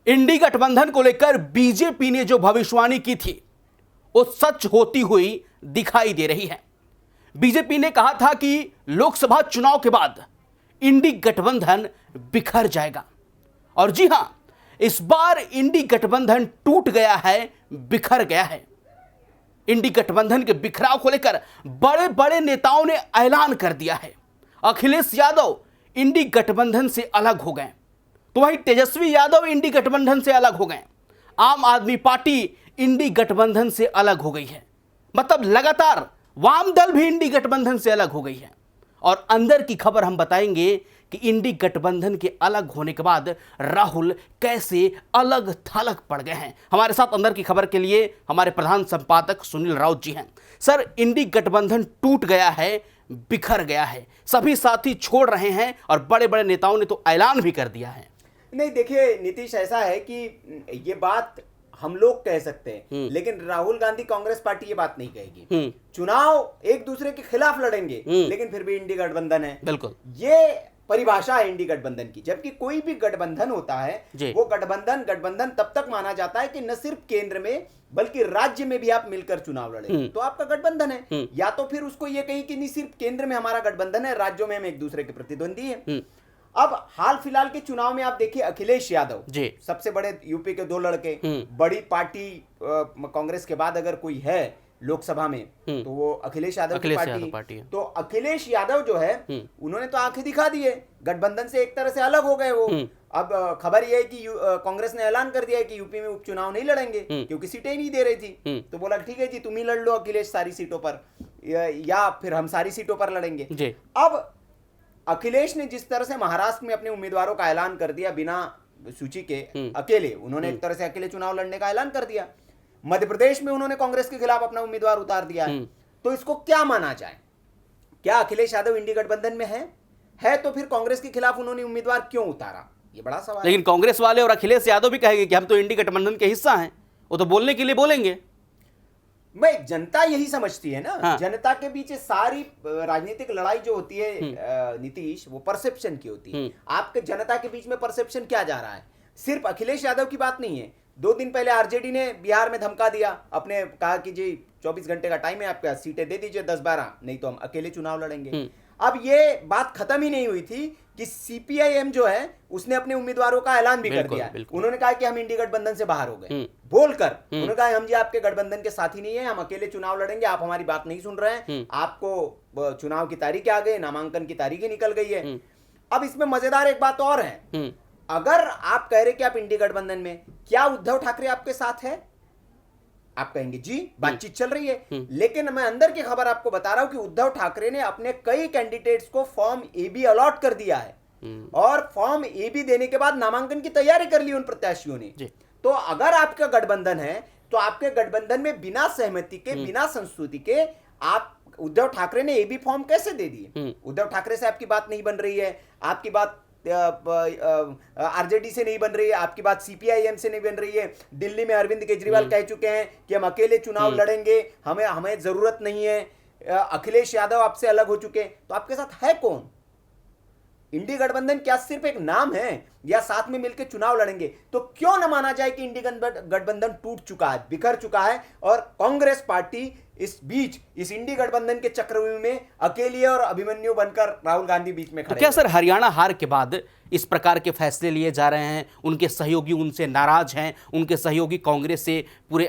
इंडी गठबंधन को लेकर बीजेपी ने जो भविष्यवाणी की थी वो सच होती हुई दिखाई दे रही है। बीजेपी ने कहा था कि लोकसभा चुनाव के बाद इंडी गठबंधन बिखर जाएगा और जी हां, इस बार इंडी गठबंधन टूट गया है, बिखर गया है। इंडी गठबंधन के बिखराव को लेकर बड़े बड़े नेताओं ने ऐलान कर दिया है। अखिलेश यादव इंडी गठबंधन से अलग हो गए, तो वहीं तेजस्वी यादव इंडी गठबंधन से अलग हो गए। आम आदमी पार्टी इंडी गठबंधन से अलग हो गई है। मतलब लगातार वाम दल भी इंडी गठबंधन से अलग हो गई है। और अंदर की खबर हम बताएंगे कि इंडी गठबंधन के अलग होने के बाद राहुल कैसे अलग थलग पड़ गए हैं। हमारे साथ अंदर की खबर के लिए हमारे प्रधान संपादक सुनील राउत जी हैं। सर, इंडी गठबंधन टूट गया है, बिखर गया है, सभी साथी छोड़ रहे हैं और बड़े बड़े नेताओं ने तो ऐलान भी कर दिया है। नहीं, देखिए नीतीश, ऐसा है कि ये बात हम लोग कह सकते हैं, लेकिन राहुल गांधी कांग्रेस पार्टी ये बात नहीं कहेगी। चुनाव एक दूसरे के खिलाफ लड़ेंगे, लेकिन फिर भी इंडी गठबंधन है। बिल्कुल, ये परिभाषा है इंडी गठबंधन की। जबकि कोई भी गठबंधन होता है, वो गठबंधन तब तक माना जाता है कि न सिर्फ केंद्र में बल्कि राज्य में भी आप मिलकर चुनाव लड़े तो आपका गठबंधन है। या तो फिर उसको ये कही कि नहीं, सिर्फ केंद्र में हमारा गठबंधन है, राज्यों में हम एक दूसरे के प्रतिद्वंदी है। अब हाल फिलहाल के चुनाव में आप देखिए, अखिलेश यादव सबसे बड़े यूपी के दो लड़के, बड़ी पार्टी कांग्रेस के बाद अगर कोई है लोकसभा में तो वो अखिलेश यादव की पार्टी है। तो अखिलेश यादव जो है उन्होंने तो आंखें दिखा दी है, गठबंधन से एक तरह से अलग हो गए वो। अब खबर यह है कि कांग्रेस ने ऐलान कर दिया है कि यूपी में उपचुनाव नहीं लड़ेंगे क्योंकि सीटें ही नहीं दे रही थी। तो बोला ठीक है जी, तुम ही लड़ लो अखिलेश सारी सीटों पर, या फिर हम सारी सीटों पर लड़ेंगे। अब अखिलेश ने जिस तरह से महाराष्ट्र में अपने उम्मीदवारों का ऐलान कर दिया बिना सूची के, अकेले उन्होंने एक तरह से अकेले चुनाव लड़ने का ऐलान कर दिया। मध्य प्रदेश में उन्होंने कांग्रेस के खिलाफ अपना उम्मीदवार उतार दिया है। तो इसको क्या माना जाए? क्या अखिलेश यादव इंडी गठबंधन में है तो फिर कांग्रेस के खिलाफ उन्होंने उम्मीदवार क्यों उतारा, ये बड़ा सवाल। लेकिन कांग्रेस वाले और अखिलेश यादव भी कहेंगे कि हम तो इंडी गठबंधन के हिस्सा हैं, वो तो बोलने के लिए बोलेंगे। मैं जनता यही समझती है ना। हाँ। जनता के बीच सारी राजनीतिक लड़ाई जो होती है नीतीश, वो परसेप्शन की होती है। आपके जनता के बीच में परसेप्शन क्या जा रहा है? सिर्फ अखिलेश यादव की बात नहीं है। 2 दिन पहले आरजेडी ने बिहार में धमका दिया, अपने कहा कि जी 24 घंटे का टाइम है आपका, सीटें दे दीजिए 10-12, नहीं तो हम अकेले चुनाव लड़ेंगे। अब ये बात खत्म ही नहीं हुई थी कि सीपीआईएम जो है उसने अपने उम्मीदवारों का ऐलान भी कर दिया। उन्होंने कहा कि हम इंडी गठबंधन से बाहर हो गए, बोलकर उन्होंने कहा हम जी आपके गठबंधन के साथी नहीं है, हम अकेले चुनाव लड़ेंगे, आप हमारी बात नहीं सुन रहे हैं, आपको चुनाव की तारीखें आ गई, नामांकन की तारीखें निकल गई है। अब इसमें मजेदार एक बात और है, अगर आप कह रहे कि आप इंडी गठबंधन में, क्या उद्धव ठाकरे आपके साथ है? आप कहेंगे जी बातचीत चल रही है, लेकिन मैं अंदर की खबर आपको बता रहा हूं कि उद्धव ठाकरे ने अपने कई कैंडिडेट्स को फॉर्म AB अलॉट कर दिया है और फॉर्म AB देने के बाद नामांकन की तैयारी कर ली उन प्रत्याशियों ने। तो अगर आपका गठबंधन है तो आपके गठबंधन में बिना सहमति के, बिना संस्तुति के आप उद्धव ठाकरे ने AB फॉर्म कैसे दे दिए? उद्धव ठाकरे से आपकी बात नहीं बन रही है, आपकी बात आरजेडी से नहीं बन रही है, आपकी बात सीपीआईएम से नहीं बन रही है। दिल्ली में अरविंद केजरीवाल कह चुके हैं कि हम अकेले चुनाव लड़ेंगे, हमें जरूरत नहीं है। अखिलेश यादव आपसे अलग हो चुके, तो आपके साथ है कौन? इंडी गठबंधन क्या सिर्फ एक नाम है, या साथ में मिलकर चुनाव लड़ेंगे? तो क्यों न माना जाए कि इंडी गठबंधन टूट चुका है, बिखर चुका है और कांग्रेस पार्टी इस बीच, इस इंडी गठबंधन के चक्रव्यूह में अकेली और अभिमन्यु बनकर राहुल गांधी बीच में खड़े। तो क्या सर, हरियाणा हार के बाद इस प्रकार के फैसले लिए जा रहे हैं? उनके सहयोगी उनसे नाराज हैं, उनके सहयोगी कांग्रेस से पूरे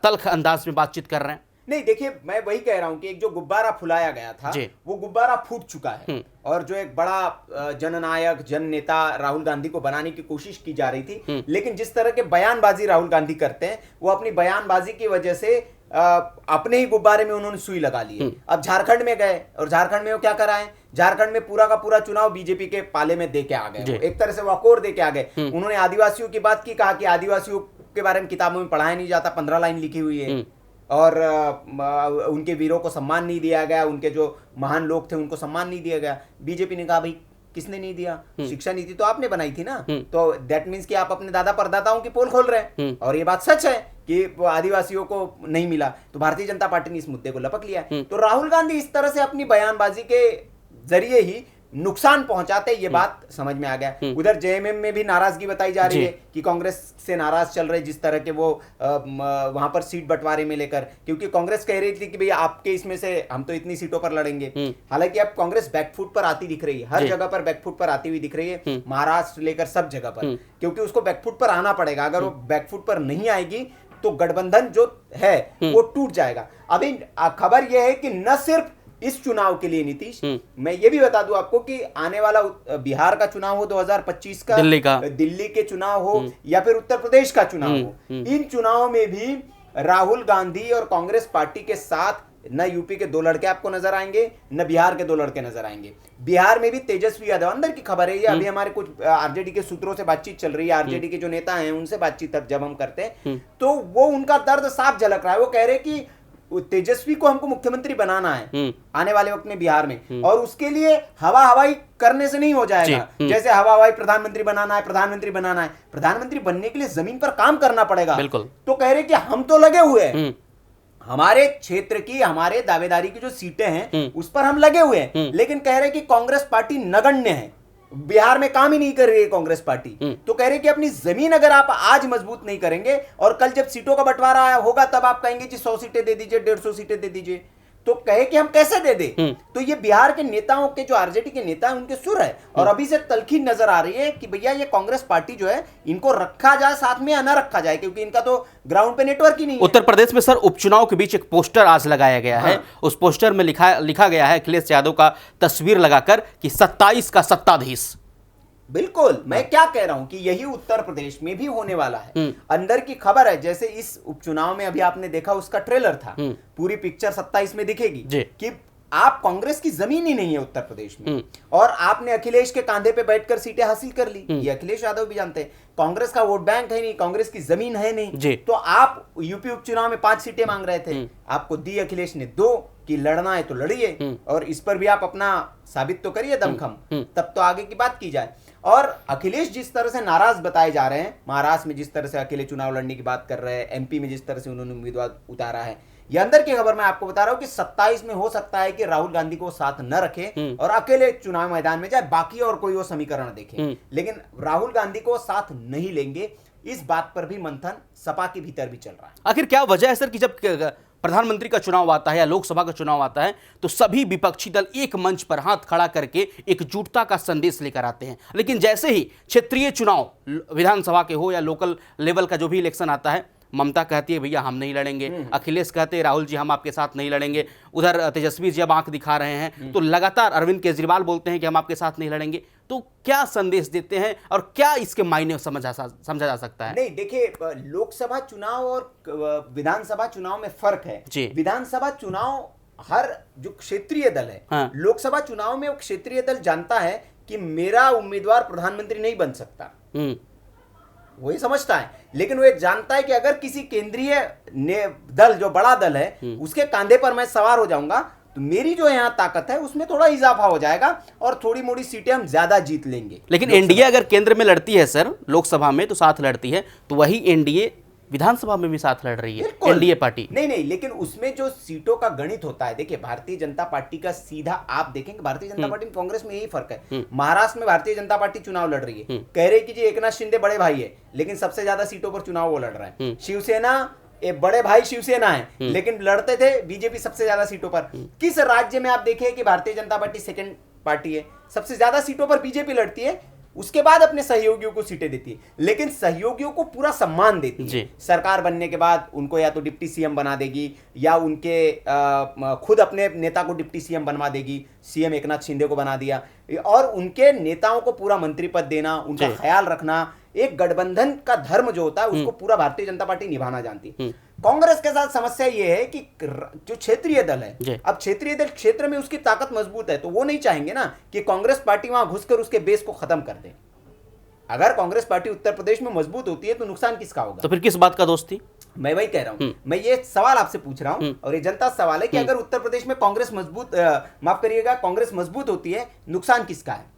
तल्ख अंदाज में बातचीत कर रहे हैं? नहीं, देखिए मैं वही कह रहा हूं कि एक जो गुब्बारा फुलाया गया था वो गुब्बारा फूट चुका है और जो एक बड़ा जननायक, जन नेता राहुल गांधी को बनाने की कोशिश की जा रही थी, लेकिन जिस तरह के बयानबाजी राहुल गांधी करते हैं, वो अपनी बयानबाजी की वजह से अपने ही गुब्बारे में उन्होंने सुई लगा ली। अब झारखंड में गए और झारखंड में वो क्या कराएं? झारखंड में पूरा का पूरा चुनाव बीजेपी के पाले में दे के आ गए, एक तरह से वॉकओवर दे के आ गए। उन्होंने आदिवासियों की बात की, कहा कि आदिवासियों के बारे में किताबों में पढ़ाया नहीं जाता, 15 लाइन लिखी हुई है और उनके वीरों को सम्मान नहीं दिया गया, उनके जो महान लोग थे उनको सम्मान नहीं दिया गया। बीजेपी ने कहा भाई किसने नहीं दिया? शिक्षा नीति तो आपने बनाई थी ना, तो दैट मीन्स कि आप अपने दादा परदाताओं की पोल खोल रहे हैं और ये बात सच है कि आदिवासियों को नहीं मिला। तो भारतीय जनता पार्टी ने इस मुद्दे को लपक लिया। तो राहुल गांधी इस तरह से अपनी बयानबाजी के जरिए ही नुकसान पहुंचाते, ये बात समझ में आ गया। उधर जेएमएम में भी नाराजगी बताई जा रही है कि कांग्रेस से नाराज चल रहे जिस तरह के वो वहां पर सीट बंटवारे में लेकर, क्योंकि कांग्रेस कह रही थी कि भैया आपके इसमें से हम तो इतनी सीटों पर लड़ेंगे। हालांकि अब कांग्रेस बैकफुट पर आती दिख रही है, हर जगह पर बैकफुट पर आती हुई दिख रही है, महाराष्ट्र लेकर सब जगह पर, क्योंकि उसको बैकफुट पर आना पड़ेगा। अगर वो बैकफुट पर नहीं आएगी तो गठबंधन जो है वो टूट जाएगा। अभी खबर यह है कि न सिर्फ इस चुनाव के लिए नीतीश, मैं ये भी बता दूं आपको कि आने वाला बिहार का चुनाव हो 2025 का, दिल्ली के चुनाव हो या फिर उत्तर प्रदेश का चुनाव हो, इन चुनावों में भी राहुल गांधी और कांग्रेस पार्टी के साथ न यूपी के 2 लड़के आपको नजर आएंगे, न बिहार के 2 लड़के नजर आएंगे। बिहार में भी तेजस्वी यादव, अंदर की खबर है ये, अभी हमारे कुछ आरजेडी के सूत्रों से बातचीत चल रही है, आरजेडी के जो नेता हैं उनसे बातचीत जब हम करते हैं तो वो उनका दर्द साफ झलक रहा है। वो कह रहे कि तेजस्वी को हमको मुख्यमंत्री बनाना है आने वाले वक्त में बिहार में, और उसके लिए हवा हवाई करने से नहीं हो जाएगा। जैसे हवा हवाई प्रधानमंत्री बनाना है, प्रधानमंत्री बनाना है, प्रधानमंत्री बनने के लिए जमीन पर काम करना पड़ेगा। तो कह रहे कि हम तो लगे हुए हैं, हमारे क्षेत्र की, हमारे दावेदारी की जो सीटें हैं उस पर हम लगे हुए हैं, लेकिन कह रहे कि कांग्रेस पार्टी नगण्य है, बिहार में काम ही नहीं कर रही है कांग्रेस पार्टी। तो कह रहे कि अपनी जमीन अगर आप आज मजबूत नहीं करेंगे और कल जब सीटों का बंटवारा होगा तब आप कहेंगे जी 100 सीटें दे दीजिए, 150 सीटें दे दीजिए, तो कहे कि हम कैसे दे दे। तो ये बिहार के नेताओं के, जो आरजेडी के नेता हैं, उनके सुर है, और अभी से तलखी नजर आ रही है कि भैया ये कांग्रेस पार्टी जो है इनको रखा जाए साथ में या न रखा जाए, क्योंकि इनका तो ग्राउंड पे नेटवर्क ही नहीं है। उत्तर प्रदेश में सर उपचुनाव के बीच एक पोस्टर आज लगाया गया है, उस पोस्टर में लिखा गया है अखिलेश यादव का तस्वीर लगाकर कि 27 का सत्ताधीश। बिल्कुल, मैं क्या कह रहा हूं कि यही उत्तर प्रदेश में भी होने वाला है। अंदर की खबर है, जैसे इस उपचुनाव में अभी आपने देखा उसका ट्रेलर था, पूरी पिक्चर 27 में दिखेगी कि आप कांग्रेस की जमीन ही नहीं है उत्तर प्रदेश में, और आपने अखिलेश के कांधे पे बैठकर सीटें हासिल कर ली। ये अखिलेश यादव भी जानते हैं, कांग्रेस का वोट बैंक है नहीं, कांग्रेस की जमीन है नहीं। तो आप यूपी उपचुनाव में 5 सीटें मांग रहे थे, आपको दी अखिलेश ने 2, कि लड़ना है तो लड़िए, और इस पर भी आप अपना साबित तो करिए दमखम, तब तो आगे की बात की जाए। और अखिलेश जिस तरह से नाराज बताए जा रहे हैं, महाराष्ट्र में जिस तरह से अकेले चुनाव लड़ने की बात कर रहे हैं, एमपी में जिस तरह से उन्होंने उम्मीदवार उतारा है, ये अंदर की खबर मैं आपको बता रहा हूं कि 27 में हो सकता है कि राहुल गांधी को साथ न रखे और अकेले चुनाव मैदान में जाए, बाकी और कोई वो समीकरण देखे, लेकिन राहुल गांधी को साथ नहीं लेंगे। इस बात पर भी मंथन सपा के भीतर भी चल रहा है। आखिर क्या वजह है सर कि जब प्रधानमंत्री का चुनाव आता है या लोकसभा का चुनाव आता है तो सभी विपक्षी दल एक मंच पर हाथ खड़ा करके एकजुटता का संदेश लेकर आते हैं, लेकिन जैसे ही क्षेत्रीय चुनाव विधानसभा के हो या लोकल लेवल का जो भी इलेक्शन आता है, ममता कहती है भैया हम नहीं लड़ेंगे, अखिलेश कहते हैं राहुल जी हम आपके साथ नहीं लड़ेंगे, उधर तेजस्वी जब आंख दिखा रहे हैं तो लगातार अरविंद केजरीवाल बोलते हैं कि हम आपके साथ नहीं लड़ेंगे। तो क्या संदेश देते हैं और क्या इसके मायने समझा जा सकता है? नहीं, देखिए, लोकसभा चुनाव और विधानसभा चुनाव में फर्क है। विधानसभा चुनाव हर जो क्षेत्रीय दल है, लोकसभा चुनाव में क्षेत्रीय दल जानता है कि मेरा उम्मीदवार प्रधानमंत्री नहीं बन सकता, वही समझता है, लेकिन वो जानता है कि अगर किसी केंद्रीय दल, जो बड़ा दल है, उसके कांधे पर मैं सवार हो जाऊंगा तो मेरी जो यहाँ ताकत है उसमें थोड़ा इजाफा हो जाएगा और थोड़ी मोड़ी सीटें हम ज्यादा जीत लेंगे। लेकिन एनडीए अगर केंद्र में लड़ती है सर, लोकसभा में तो साथ लड़ती है, तो वही एनडीए विधानसभा में भी साथ लड़ रही है एनडीए पार्टी। नहीं, लेकिन उसमें जो सीटों का गणित होता है, देखिए भारतीय जनता पार्टी का सीधा आप देखेंगे, भारतीय जनता पार्टी में कांग्रेस में यही फर्क है। महाराष्ट्र में भारतीय जनता पार्टी चुनाव लड़ रही है, कह रही कि जी एकनाथ शिंदे बड़े भाई है, लेकिन सबसे ज्यादा सीटों पर चुनाव वो लड़ रहा है। शिवसेना, एक बड़े भाई शिवसेना है, लेकिन लड़ते थे बीजेपी सबसे ज्यादा सीटों पर। किस राज्य में आप देखें कि Bharatiya Janata party second party है, सबसे ज्यादा सीटों पर बीजेपी लड़ती है, उसके बाद अपने सहयोगियों को सीटें देती है, लेकिन सहयोगियों को पूरा सम्मान देती है। सरकार बनने के बाद उनको या तो डिप्टी सीएम बना देगी या उनके खुद अपने नेता को डिप्टी सीएम बनवा देगी, सीएम एकनाथ शिंदे को बना दिया, और उनके नेताओं को पूरा मंत्री पद देना, उनका ख्याल रखना, एक गठबंधन का धर्म जो होता है उसको पूरा भारतीय जनता पार्टी निभाना जानती है। कांग्रेस के साथ समस्या ये है कि जो क्षेत्रीय दल है, अब क्षेत्रीय दल क्षेत्र में उसकी ताकत मजबूत है, तो वो नहीं चाहेंगे ना कि कांग्रेस पार्टी वहां घुसकर उसके बेस को खत्म कर दे। अगर कांग्रेस पार्टी उत्तर प्रदेश में मजबूत होती है तो नुकसान किसका होगा? तो फिर किस बात का दोस्ती? मैं वही कह रहा हूं, मैं ये सवाल आपसे पूछ रहा हूं और ये जनता सवाल है कि अगर उत्तर प्रदेश में कांग्रेस मजबूत, माफ करिएगा, कांग्रेस मजबूत होती है, नुकसान किसका है?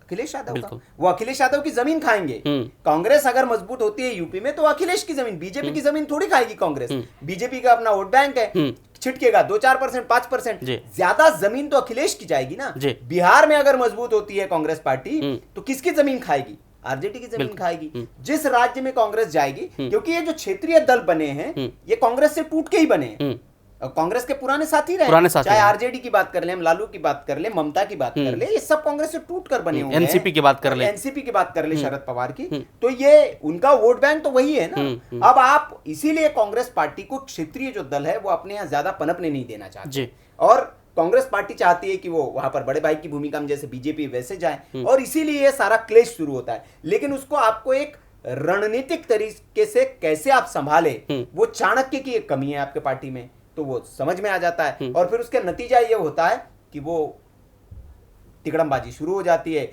अखिलेश यादव का। वो अखिलेश यादव की जमीन खाएंगे। कांग्रेस अगर मजबूत होती है यूपी में तो अखिलेश की जमीन, बीजेपी की जमीन थोड़ी खाएगी कांग्रेस। बीजेपी का अपना वोट बैंक है, छिटकेगा 2-4%, 5%, जी। ज्यादा जमीन तो अखिलेश की जाएगी ना। जी। बिहार में अगर मजबूत होती है कांग्रेस पार्टी तो किसकी जमीन खाएगी? आरजेडी की जमीन बिल्कुल। खाएगी। जिस राज्य में कांग्रेस जाएगी, क्योंकि ये जो क्षेत्रीय दल बने हैं ये कांग्रेस से टूट के ही बने हैं। कांग्रेस के पुराने साथी रहे, चाहे आरजेडी की बात कर ले, हम लालू की बात कर ले, ममता की बात कर ले, ये सब कांग्रेस से टूट कर बने हुए हैं। एनसीपी की बात कर ले, एनसीपी की बात कर ले, शरद पवार की, तो ये उनका वोट बैंक तो वही है ना। अब आप इसीलिए कांग्रेस पार्टी को क्षेत्रीय जो दल है वो अपने यहाँ ज्यादा पनपने नहीं देना चाहते, और कांग्रेस पार्टी चाहती है कि वो वहां पर बड़े भाई की भूमिका में जैसे बीजेपी वैसे जाए, और इसीलिए ये सारा क्लेश शुरू होता है। लेकिन उसको आपको एक रणनीतिक तरीके से कैसे आप संभाले, वो चाणक्य की एक कमी है आपके पार्टी में, तो वो समझ में आ जाता है। और फिर उसका नतीजा ये होता है कि वो तिकड़मबाजी शुरू हो जाती है,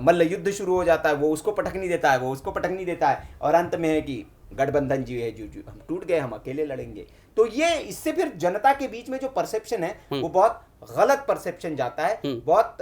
मल्ल युद्ध शुरू हो जाता है, वो उसको पटक नहीं देता है, वो उसको पटक नहीं देता है, और अंत में है कि गठबंधन जी है, जो हम टूट गए, हम अकेले लड़ेंगे। तो ये इससे फिर जनता के बीच में जो परसेप्शन है वो बहुत गलत परसेप्शन जाता है। बहुत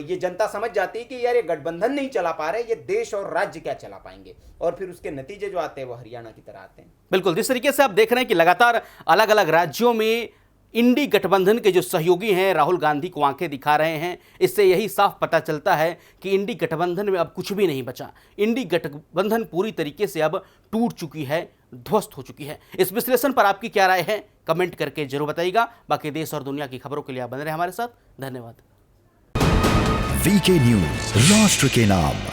ये जनता समझ जाती है कि यार ये गठबंधन नहीं चला पा रहे, ये देश और राज्य क्या चला पाएंगे, और फिर उसके नतीजे जो आते हैं वो हरियाणा की तरह आते हैं। बिल्कुल, जिस तरीके से आप देख रहे हैं कि लगातार अलग अलग राज्यों में इंडी गठबंधन के जो सहयोगी हैं राहुल गांधी को आंखें दिखा रहे हैं, इससे यही साफ पता चलता है कि इंडी गठबंधन में अब कुछ भी नहीं बचा। इंडी गठबंधन पूरी तरीके से अब टूट चुकी है, ध्वस्त हो चुकी है। इस विश्लेषण पर आपकी क्या राय है, कमेंट करके जरूर बताइएगा। बाकी देश और दुनिया की खबरों के लिए आप बने रहे हमारे साथ। धन्यवाद। वीके न्यूज, राष्ट्र के नाम।